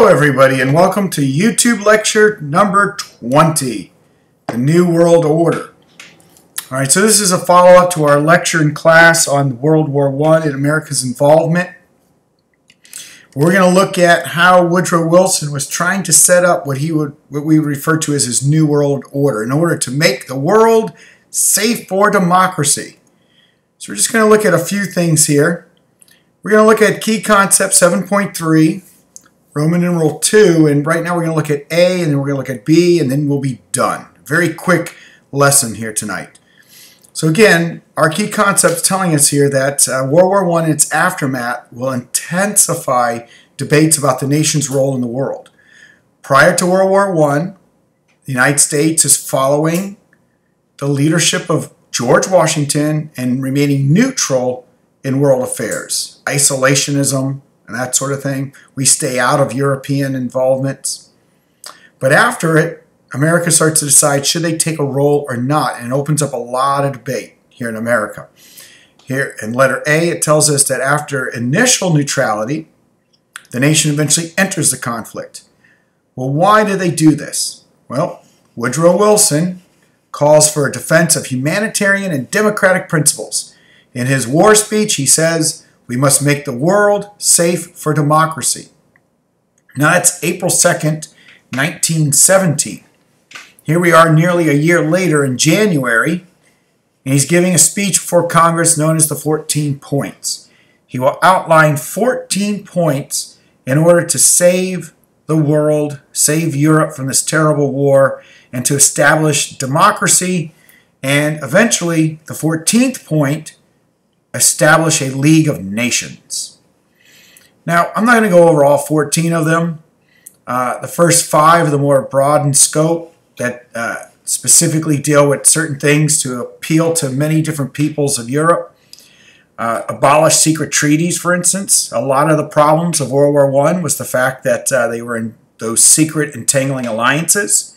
Hello everybody and welcome to YouTube lecture number 20, The New World Order. Alright, so this is a follow-up to our lecture in class on World War I and America's involvement. We're going to look at how Woodrow Wilson was trying to set up what we would refer to as his New World Order in order to make the world safe for democracy. So we're just going to look at a few things here. We're going to look at key concept 7.3. Roman numeral 2, and right now we're going to look at A, and then we're going to look at B, and then we'll be done. Very quick lesson here tonight. So again, our key concept's telling us here that World War I and its aftermath will intensify debates about the nation's role in the world. Prior to World War I, the United States is following the leadership of George Washington and remaining neutral in world affairs. Isolationism, and that sort of thing. We stay out of European involvements. But after it, America starts to decide should they take a role or not, and it opens up a lot of debate here in America. Here in letter A, it tells us that after initial neutrality, the nation eventually enters the conflict. Well, why do they do this? Well, Woodrow Wilson calls for a defense of humanitarian and democratic principles. In his war speech, he says, "We must make the world safe for democracy." Now that's April 2nd, 1917. Here we are nearly a year later in January, and he's giving a speech before Congress known as the 14 Points. He will outline 14 points in order to save the world, save Europe from this terrible war, and to establish democracy, and eventually, the 14th point, establish a League of Nations. Now, I'm not going to go over all 14 of them. The first 5 are the more broad in scope that specifically deal with certain things to appeal to many different peoples of Europe. Abolish secret treaties, for instance. A lot of the problems of World War I was the fact that they were in those secret entangling alliances.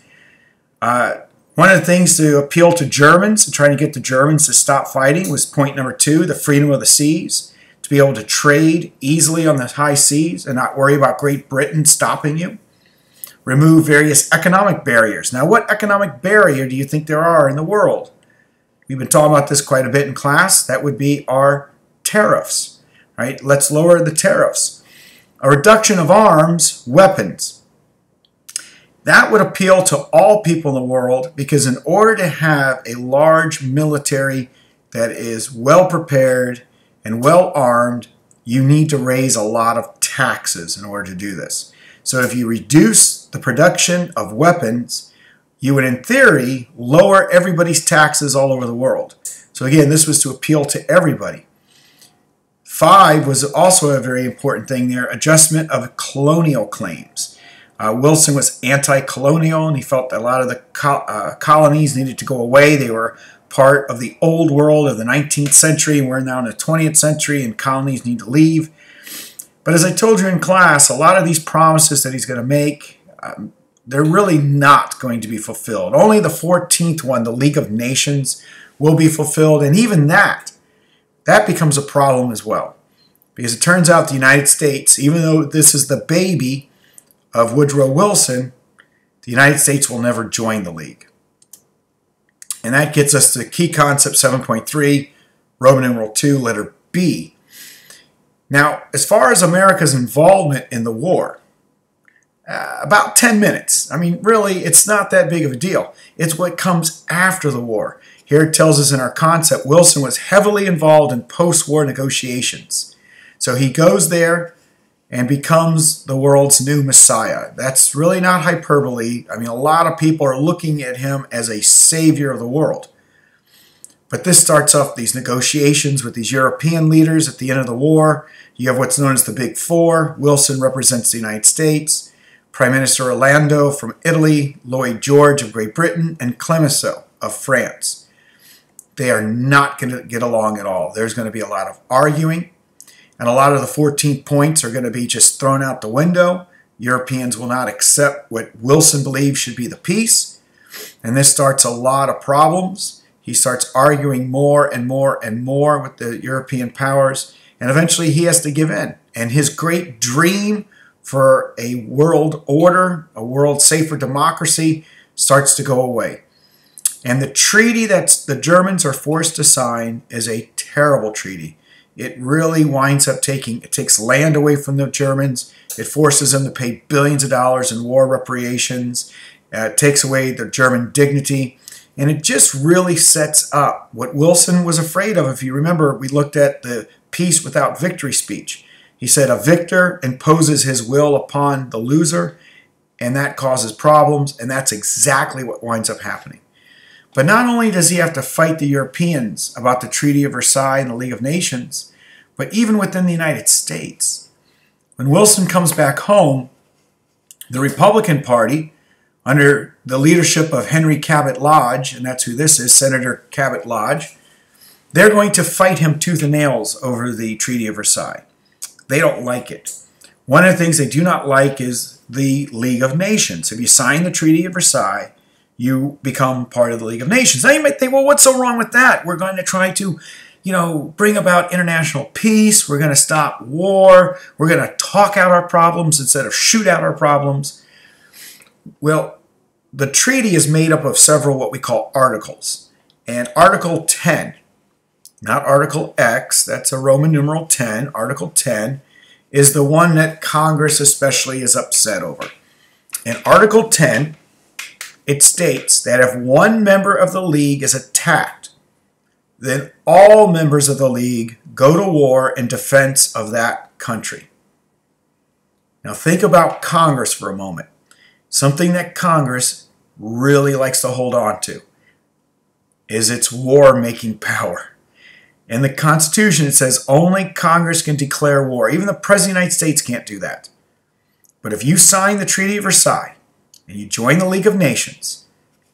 One of the things to appeal to Germans and trying to get the Germans to stop fighting was point number 2, the freedom of the seas, to be able to trade easily on the high seas and not worry about Great Britain stopping you. Remove various economic barriers. Now, what economic barrier do you think there are in the world? We've been talking about this quite a bit in class. That would be our tariffs, right? Let's lower the tariffs. A reduction of arms, weapons. That would appeal to all people in the world because in order to have a large military that is well prepared and well armed, you need to raise a lot of taxes in order to do this. So if you reduce the production of weapons, you would in theory lower everybody's taxes all over the world. So again, this was to appeal to everybody. 5 was also a very important thing there, adjustment of colonial claims. Wilson was anti-colonial, and he felt that a lot of the colonies needed to go away. They were part of the old world of the 19th century, and we're now in the 20th century, and colonies need to leave. But as I told you in class, a lot of these promises that he's going to make, they're really not going to be fulfilled. Only the 14th one, the League of Nations, will be fulfilled, and even that becomes a problem as well. Because it turns out the United States, even though this is the baby of Woodrow Wilson, the United States will never join the League. And that gets us to key concept 7.3, Roman numeral 2, letter B. Now, as far as America's involvement in the war, about 10 minutes. I mean, really, it's not that big of a deal. It's what comes after the war. Here it tells us in our concept, Wilson was heavily involved in post-war negotiations. So he goes there and becomes the world's new Messiah. That's really not hyperbole. I mean, a lot of people are looking at him as a savior of the world. But this starts off these negotiations with these European leaders at the end of the war. You have what's known as the Big Four. Wilson represents the United States, Prime Minister Orlando from Italy, Lloyd George of Great Britain, and Clemenceau of France. They are not going to get along at all. There's going to be a lot of arguing. And a lot of the 14 points are going to be just thrown out the window. Europeans will not accept what Wilson believes should be the peace. And this starts a lot of problems. He starts arguing more and more and more with the European powers. And eventually he has to give in. And his great dream for a world order, a world safer democracy, starts to go away. And the treaty that the Germans are forced to sign is a terrible treaty. It really winds up it takes land away from the Germans. It forces them to pay billions of dollars in war reparations. It takes away their German dignity. And it just really sets up what Wilson was afraid of. If you remember, we looked at the peace without victory speech. He said a victor imposes his will upon the loser, and that causes problems, and that's exactly what winds up happening. But not only does he have to fight the Europeans about the Treaty of Versailles and the League of Nations, but even within the United States. When Wilson comes back home, the Republican Party, under the leadership of Henry Cabot Lodge, and that's who this is, Senator Cabot Lodge, they're going to fight him tooth and nails over the Treaty of Versailles. They don't like it. One of the things they do not like is the League of Nations. If you sign the Treaty of Versailles, you become part of the League of Nations. Now you might think, well, what's so wrong with that? We're going to try to, bring about international peace. We're going to stop war. We're going to talk out our problems instead of shoot out our problems. Well, the treaty is made up of several what we call articles. And Article 10, not Article X, that's a Roman numeral 10, Article 10, is the one that Congress especially is upset over. In Article 10, it states that if one member of the League is attacked, then all members of the League go to war in defense of that country. Now think about Congress for a moment. Something that Congress really likes to hold on to is its war-making power. In the Constitution, it says only Congress can declare war. Even the President of the United States can't do that. But if you sign the Treaty of Versailles and you join the League of Nations,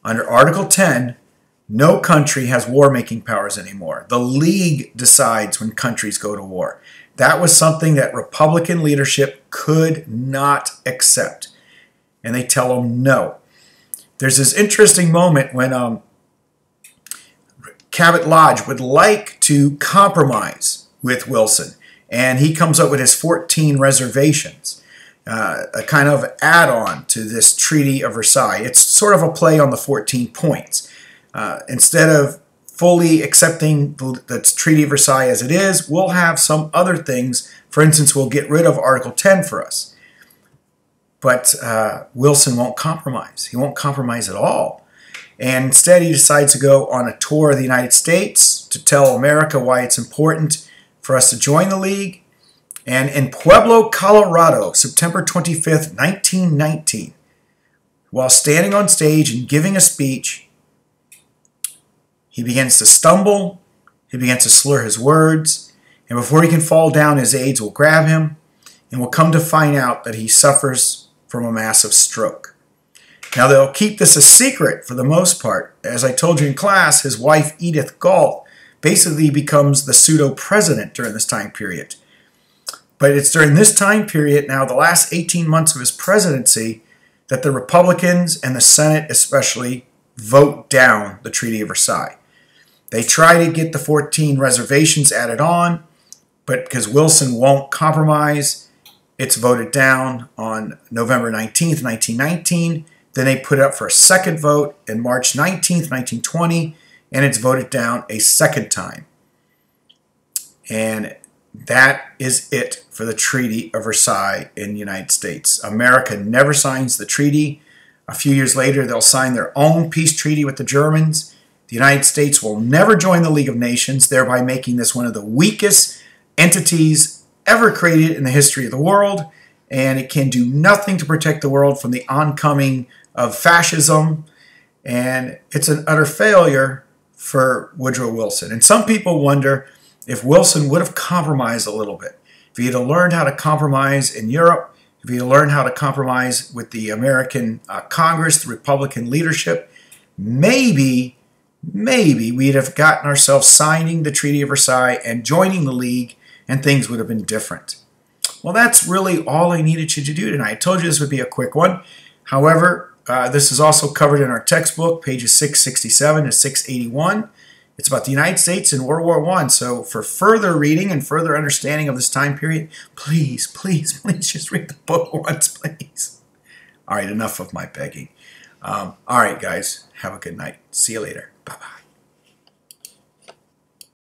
under Article 10, no country has war-making powers anymore. The League decides when countries go to war. That was something that Republican leadership could not accept. And they tell them no. There's this interesting moment when Cabot Lodge would like to compromise with Wilson. And he comes up with his 14 reservations, a kind of add-on to this Treaty of Versailles. It's sort of a play on the 14 points. Instead of fully accepting the Treaty of Versailles as it is, we'll have some other things. For instance, we'll get rid of Article 10 for us. But Wilson won't compromise. He won't compromise at all. And instead, he decides to go on a tour of the United States to tell America why it's important for us to join the League. And in Pueblo, Colorado, September 25th, 1919, while standing on stage and giving a speech, he begins to stumble, he begins to slur his words, and before he can fall down, his aides will grab him, and will come to find out that he suffers from a massive stroke. Now, they'll keep this a secret for the most part. As I told you in class, his wife, Edith Galt, basically becomes the pseudo-president during this time period. But it's during this time period, now the last 18 months of his presidency, that the Republicans and the Senate especially vote down the Treaty of Versailles. They try to get the 14 reservations added on, but because Wilson won't compromise, it's voted down on November 19th, 1919. Then they put it up for a second vote in March 19th, 1920, and it's voted down a second time. And that is it for the Treaty of Versailles in the United States. America never signs the treaty. A few years later, they'll sign their own peace treaty with the Germans. The United States will never join the League of Nations, thereby making this one of the weakest entities ever created in the history of the world, and it can do nothing to protect the world from the oncoming of fascism, and it's an utter failure for Woodrow Wilson. And some people wonder if Wilson would have compromised a little bit. If he had learned how to compromise in Europe, if he had learned how to compromise with the American Congress, the Republican leadership, maybe we'd have gotten ourselves signing the Treaty of Versailles and joining the League, and things would have been different. Well, that's really all I needed you to do tonight. I told you this would be a quick one. However, this is also covered in our textbook, pages 667 to 681. It's about the United States in World War I. So for further reading and further understanding of this time period, please, please, please just read the book once, please. All right, enough of my begging. All right, guys, have a good night. See you later. Bye-bye.